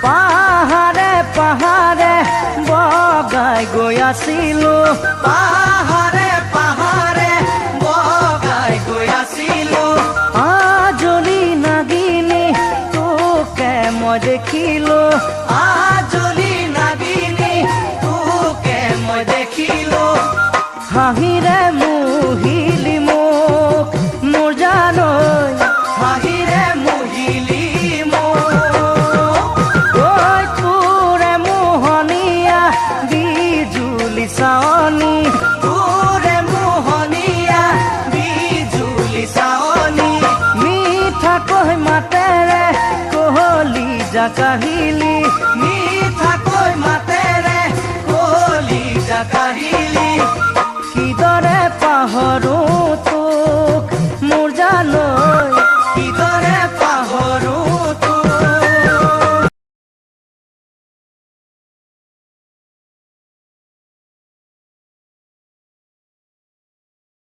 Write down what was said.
পাহাৰে পাহাৰে বগাই গৈ আছিলো পাহাৰে পাহাৰে বগাই গৈ আছিলো আজলি নাগিনী তোকে মই দেখিলো আজলি নাগিনী তোকে মই দেখিলো হাঁহিৰে মুহিলি মোক মোৰ জানৈ হাঁহিৰে মুহিলি চাৱনী তোৰে মোহনীয়া বিজুলি চাৱনী মিঠাকৈ মাতেৰে কোহলি জাকাহিলি মিঠাকৈ মাতেৰে কোহলি জাকাহিলি কিদৰে পাহৰো